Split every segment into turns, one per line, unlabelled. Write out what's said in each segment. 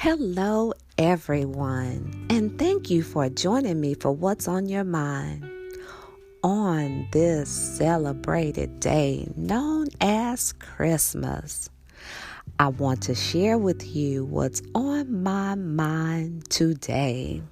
Hello, everyone, and thank you for joining me for What's on Your Mind on this celebrated day known as Christmas. I want to share with you what's on my mind today.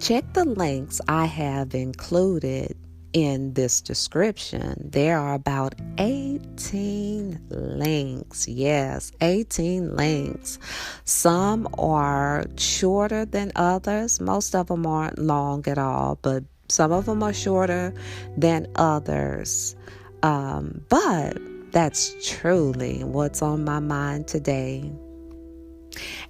Check the links I have included in this description. There are about 18 links. Yes, 18 links. Some are shorter than others. Most of them aren't long at all, but some of them are shorter than others. But that's truly what's on my mind today.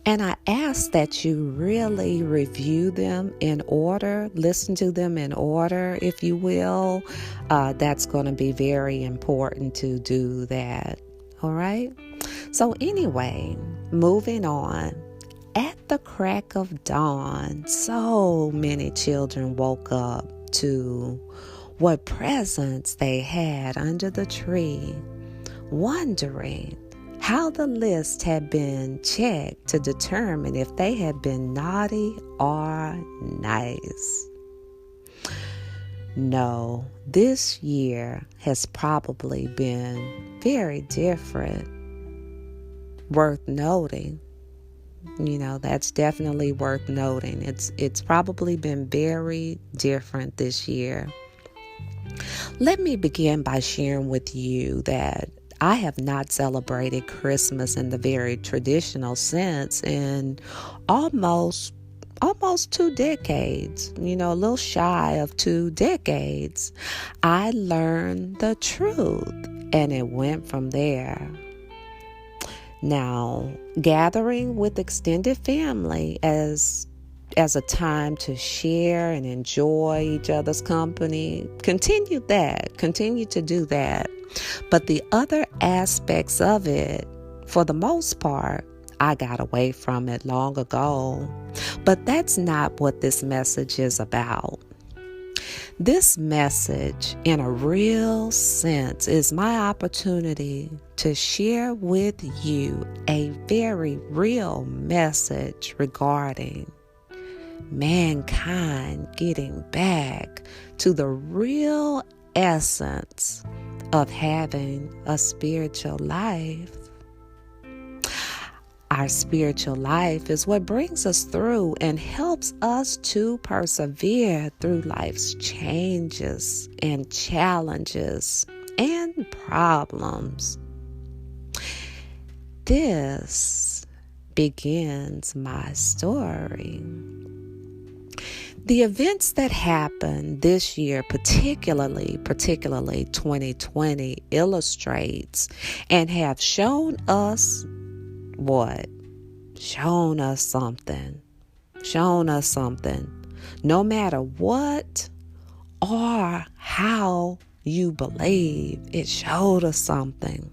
And I ask that you really review them in order, listen to them in order, if you will. That's going to be very important to do that. All right? So anyway, moving on. At the crack of dawn, so many children woke up to what presents they had under the tree, wondering how the list had been checked to determine if they had been naughty or nice. No, this year has probably been very different. Worth noting. That's definitely worth noting. It's probably been very different this year. Let me begin by sharing with you that I have not celebrated Christmas in the very traditional sense in almost 2 decades, a little shy of 2 decades. I learned the truth and it went from there. Now, gathering with extended family as a time to share and enjoy each other's company, continue to do that. But the other aspects of it, for the most part, I got away from it long ago. But that's not what this message is about. This message, in a real sense, is my opportunity to share with you a very real message regarding mankind getting back to the real essence of having a spiritual life. Our spiritual life is what brings us through and helps us to persevere through life's changes and challenges and problems. This begins my story. The events that happened this year, particularly 2020, illustrates and have shown us what? Shown us something. No matter what or how you believe, it showed us something.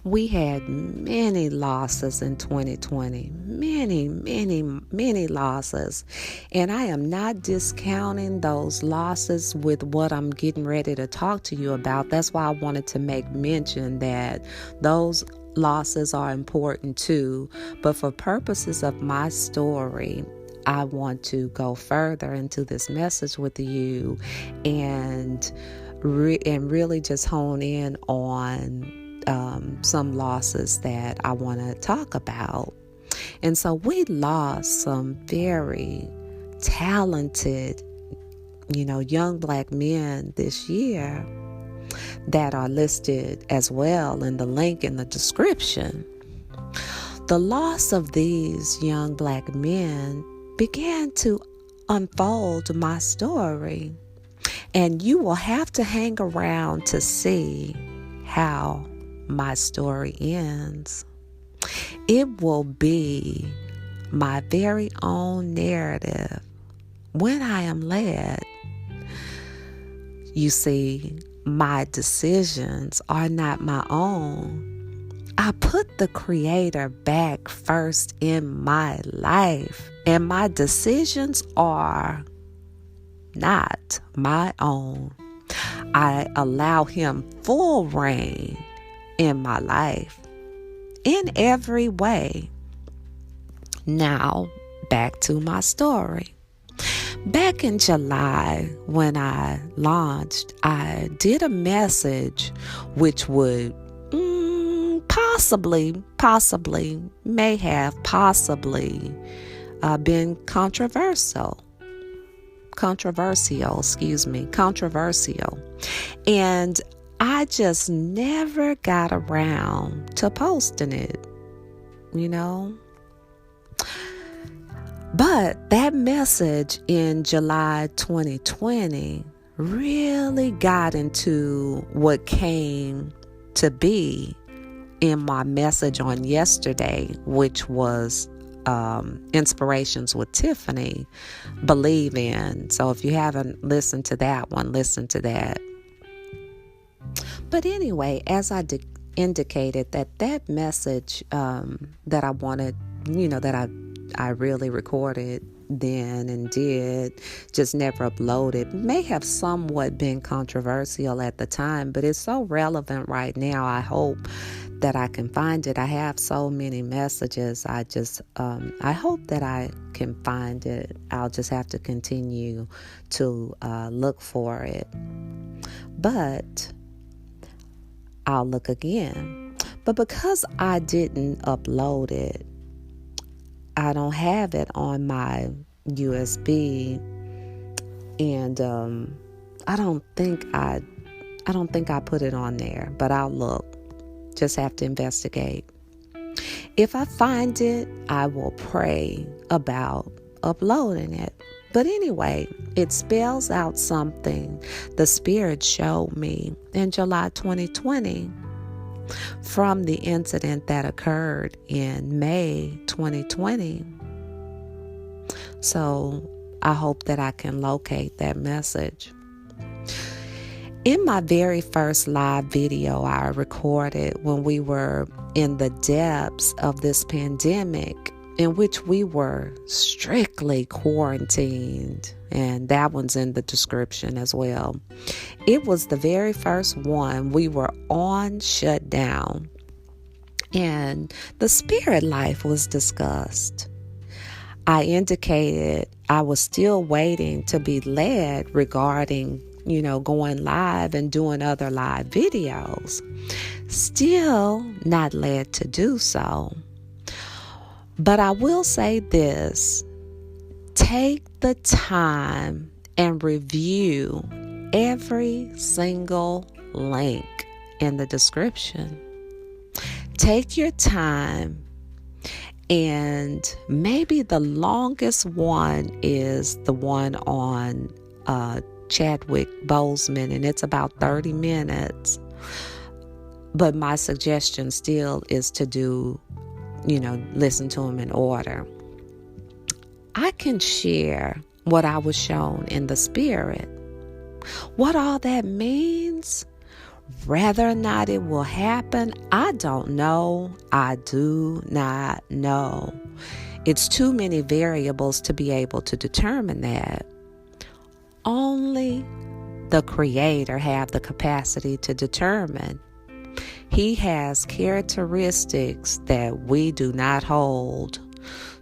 We had many losses in 2020. Many losses. And I am not discounting those losses with what I'm getting ready to talk to you about. That's why I wanted to make mention that those losses are important too. But for purposes of my story, I want to go further into this message with you and really just hone in on some losses that I want to talk about. And so we lost some very talented, young black men this year that are listed as well in the link in the description. The loss of these young black men began to unfold my story. And you will have to hang around to see how my story ends. It will be my very own narrative when I am led. You see, my decisions are not my own. I put the Creator back first in my life, and my decisions are not my own. I allow Him full reign in my life in every way. Now, back to my story. Back in July, when I launched, I did a message which would possibly been controversial. And I just never got around to posting it, But that message in July 2020 really got into what came to be in my message on yesterday, which was Inspirations with Tiffany, Believe In. So if you haven't listened to that one, listen to that. But anyway, as I indicated, that message that I wanted, that I really recorded then and did, just never uploaded, may have somewhat been controversial at the time, but it's so relevant right now. I hope that I can find it. I have so many messages. I hope that I can find it. I'll just have to continue to look for it. But I'll look again. But because I didn't upload it, I don't have it on my USB, and I don't think I put it on there, but I'll look. Just have to investigate. If I find it, I will pray about uploading it. But anyway, it spells out something the Spirit showed me in July 2020 from the incident that occurred in May 2020. So I hope that I can locate that message. In my very first live video I recorded when we were in the depths of this pandemic, in which we were strictly quarantined, and that one's in the description as well. It was the very first one. We were on shutdown, and the spirit life was discussed. I indicated I was still waiting to be led regarding, going live and doing other live videos. Still not led to do so. But I will say this: take the time and review every single link in the description. Take your time, and maybe the longest one is the one on Chadwick Boseman, and it's about 30 minutes. But my suggestion still is to do, listen to them in order. I can share what I was shown in the spirit. What all that means, whether or not it will happen, I don't know. I do not know. It's too many variables to be able to determine that. Only the Creator have the capacity to determine. He has characteristics that we do not hold.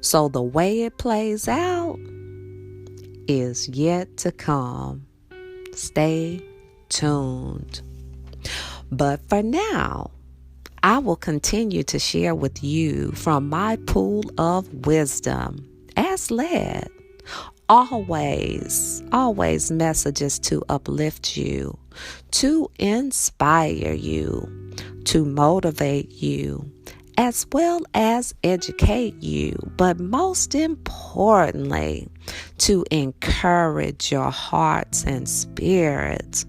So the way it plays out is yet to come. Stay tuned. But for now, I will continue to share with you from my pool of wisdom as led. Always messages to uplift you, to inspire you, to motivate you, as well as educate you, but most importantly, to encourage your hearts and spirits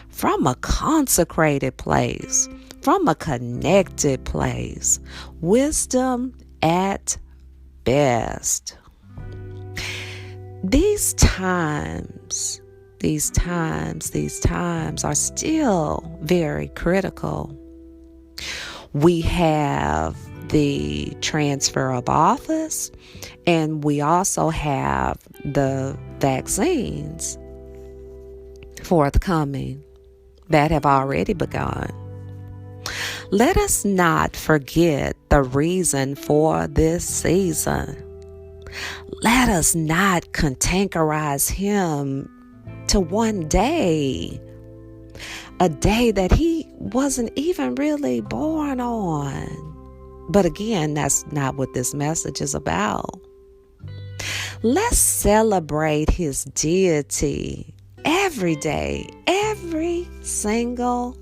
from a consecrated place, from a connected place. Wisdom at best. These times are still very critical. We have the transfer of office, and we also have the vaccines forthcoming that have already begun. Let us not forget the reason for this season. Let us not categorize him to one day, a day that he wasn't even really born on. But again, that's not what this message is about. Let's celebrate his deity every day, every single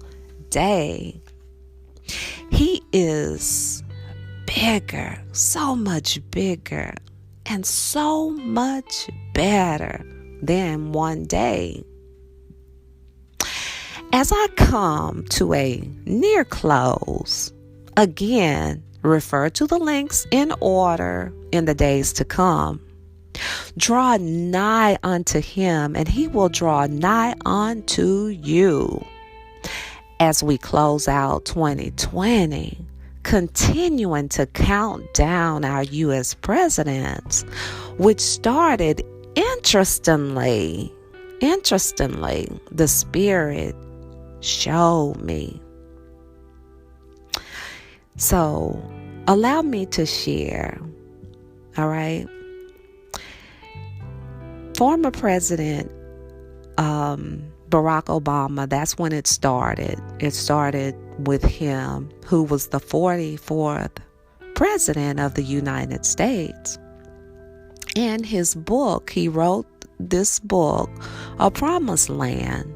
day. He is bigger, so much bigger, and so much better than one day. As I come to a near close, again, refer to the links in order in the days to come. Draw nigh unto him, and he will draw nigh unto you. As we close out 2020, continuing to count down our U.S. presidents, which started interestingly, the Spirit showed me. So, allow me to share, all right? Former President Barack Obama, that's when it started. It started with him, who was the 44th President of the United States. In his book, he wrote this book, A Promised Land.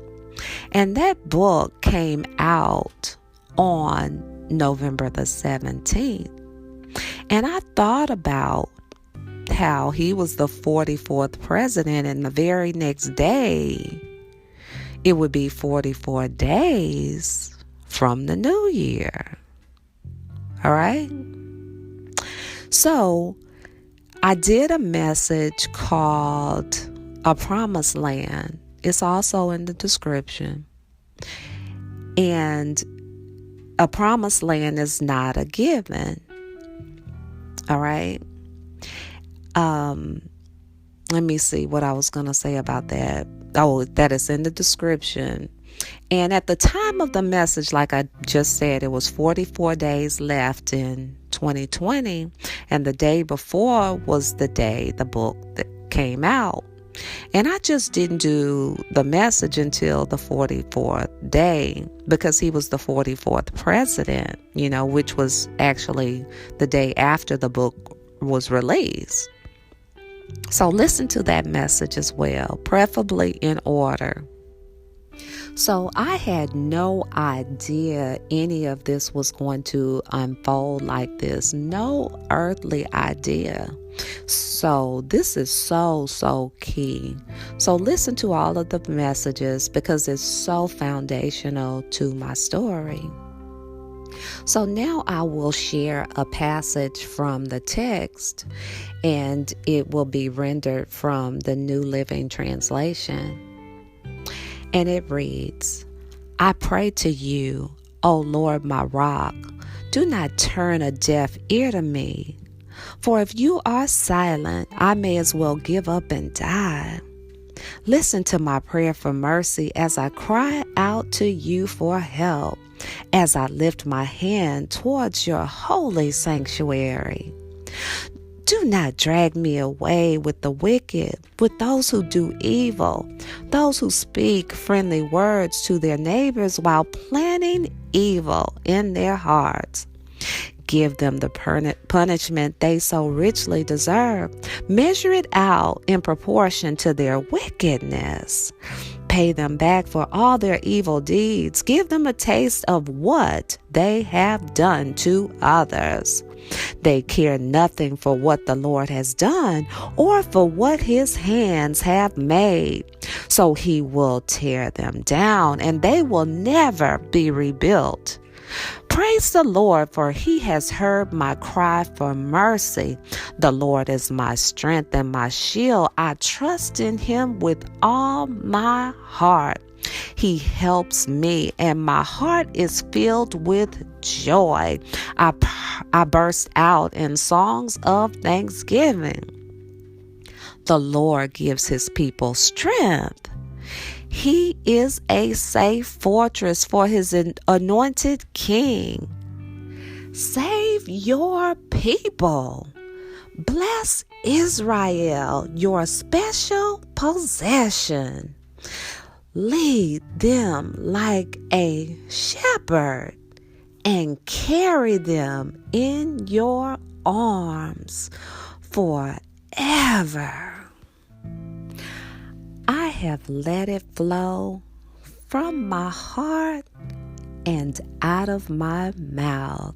And that book came out on November the 17th. And I thought about how he was the 44th president, and the very next day, it would be 44 days from the new year. All right? So, I did a message called A Promised Land. It's also in the description. And a promised land is not a given. All right? Let me see what I was going to say about that. Oh, that is in the description. And at the time of the message, like I just said, it was 44 days left in 2020. And the day before was the day the book that came out. And I just didn't do the message until the 44th day, because he was the 44th president, which was actually the day after the book was released. So listen to that message as well, preferably in order. So I had no idea any of this was going to unfold like this. No earthly idea. So this is so key. So listen to all of the messages, because it's so foundational to my story. So now I will share a passage from the text, and it will be rendered from the New Living Translation. And it reads, I pray to you, O Lord, my rock, do not turn a deaf ear to me. For if you are silent, I may as well give up and die. Listen to my prayer for mercy as I cry out to you for help, as I lift my hand towards your holy sanctuary. Do not drag me away with the wicked, with those who do evil, those who speak friendly words to their neighbors while planning evil in their hearts. Give them the punishment they so richly deserve. Measure it out in proportion to their wickedness. Pay them back for all their evil deeds. Give them a taste of what they have done to others. They care nothing for what the Lord has done or for what his hands have made. So he will tear them down, and they will never be rebuilt. Praise the Lord, for he has heard my cry for mercy. The Lord is my strength and my shield. I trust in him with all my heart. He helps me, and my heart is filled with joy. I burst out in songs of thanksgiving. The Lord gives his people strength. He is a safe fortress for his anointed king. Save your people. Bless Israel, your special possession. Lead them like a shepherd and carry them in your arms forever. I have let it flow from my heart and out of my mouth.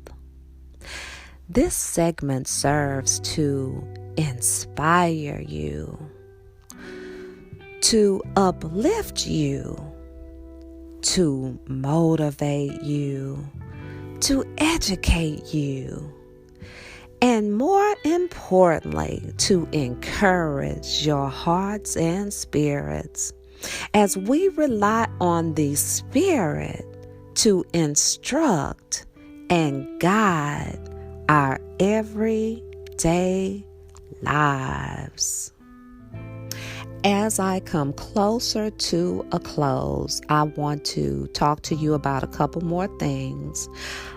This segment serves to inspire you, to uplift you, to motivate you, to educate you, and more importantly, to encourage your hearts and spirits as we rely on the Spirit to instruct and guide our everyday lives. As I come closer to a close, I want to talk to you about a couple more things.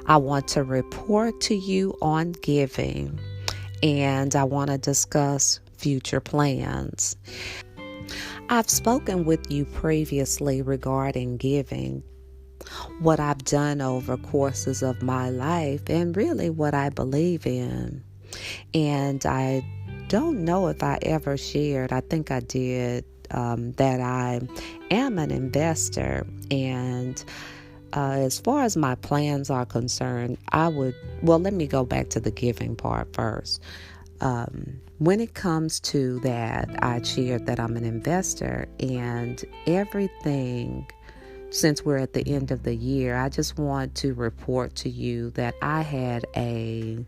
I want to report to you on giving, and I want to discuss future plans. I've spoken with you previously regarding giving, what I've done over courses of my life, and really what I believe in. And I don't know if I ever shared, I think I did, that I am an investor. And as far as my plans are concerned, let me go back to the giving part first. When it comes to that, I shared that I'm an investor, and everything, since we're at the end of the year, I just want to report to you that I had a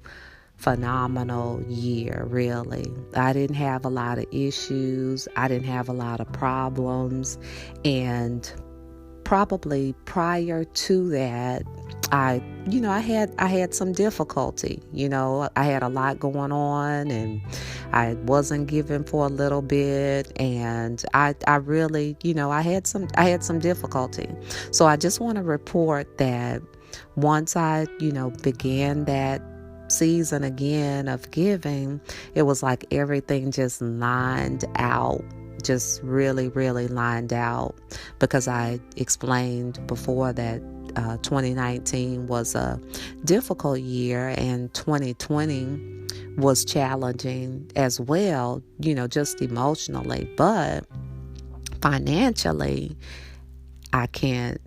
phenomenal year, really. I didn't have a lot of issues. I didn't have a lot of problems. And probably prior to that, I had some difficulty. I had a lot going on, and I wasn't giving for a little bit, and I really, I had some difficulty. So I just want to report that once I, began that season again of giving, it was like everything just lined out, just really, really lined out, because I explained before that 2019 was a difficult year, and 2020 was challenging as well, just emotionally. But financially, I can't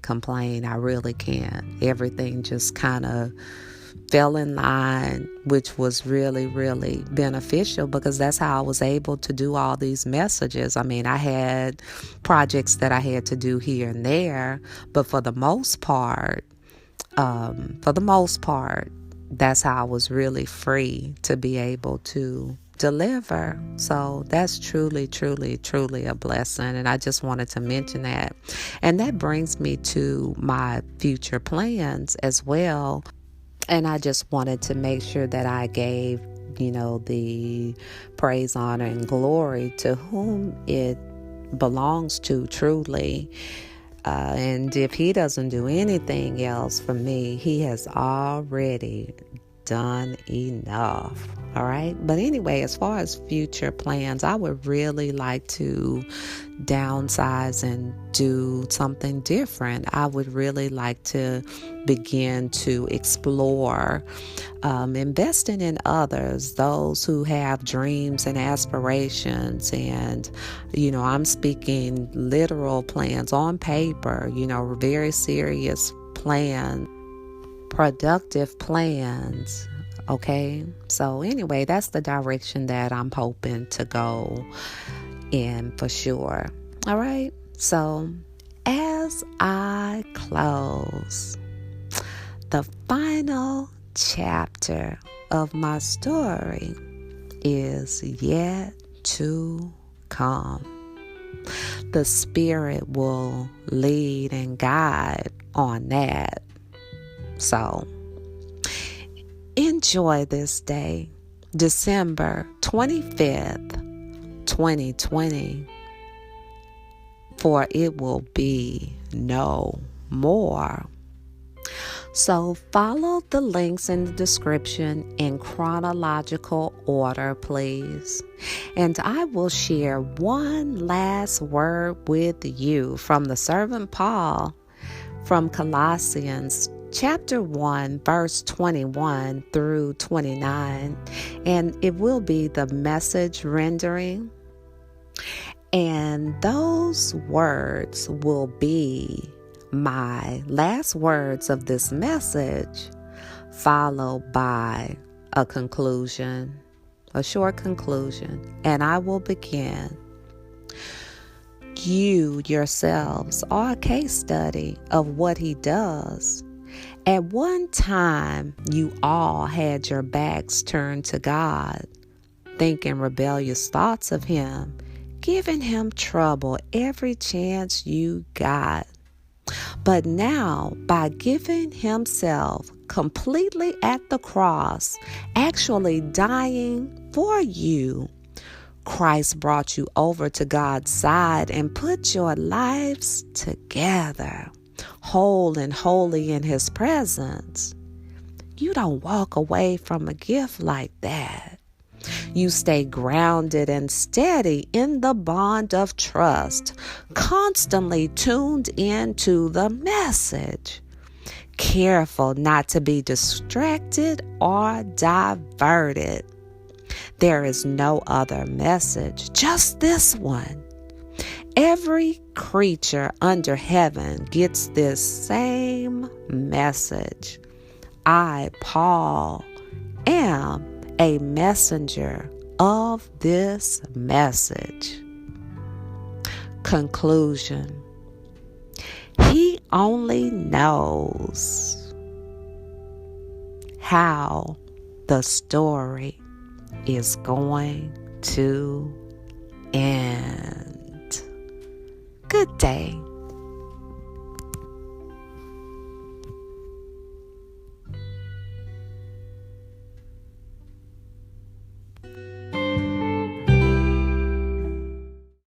complain. I really can't. Everything just kind of fell in line, which was really, really beneficial, because that's how I was able to do all these messages. I mean, I had projects that I had to do here and there, but for the most part, that's how I was really free to be able to deliver. So that's truly, truly, truly a blessing. And I just wanted to mention that. And that brings me to my future plans as well. And I just wanted to make sure that I gave, the praise, honor, and glory to whom it belongs to truly. And if he doesn't do anything else for me, he has already done enough. All right. But anyway, as far as future plans, I would really like to downsize and do something different. I would really like to begin to explore investing in others, those who have dreams and aspirations. And, I'm speaking literal plans on paper, very serious plans, productive plans. Okay. So anyway, that's the direction that I'm hoping to go in for sure. All right. So as I close, the final chapter of my story is yet to come. The Spirit will lead and guide on that. So enjoy this day, December 25th, 2020, for it will be no more. So follow the links in the description in chronological order, please. And I will share one last word with you from the servant Paul from Colossians chapter 1, verse 21 through 29. And it will be the Message rendering. And those words will be my last words of this message, followed by a conclusion, a short conclusion. And I will begin. You yourselves are a case study of what he does. At one time, you all had your backs turned to God, thinking rebellious thoughts of him, giving him trouble every chance you got. But now, by giving himself completely at the cross, actually dying for you, Christ brought you over to God's side and put your lives together, whole and holy in his presence. You don't walk away from a gift like that. You stay grounded and steady in the bond of trust, constantly tuned into the message, careful not to be distracted or diverted. There is no other message, just this one. Every creature under heaven gets this same message. I, Paul, am a messenger of this message. Conclusion. He only knows how the story is going to end. Good day.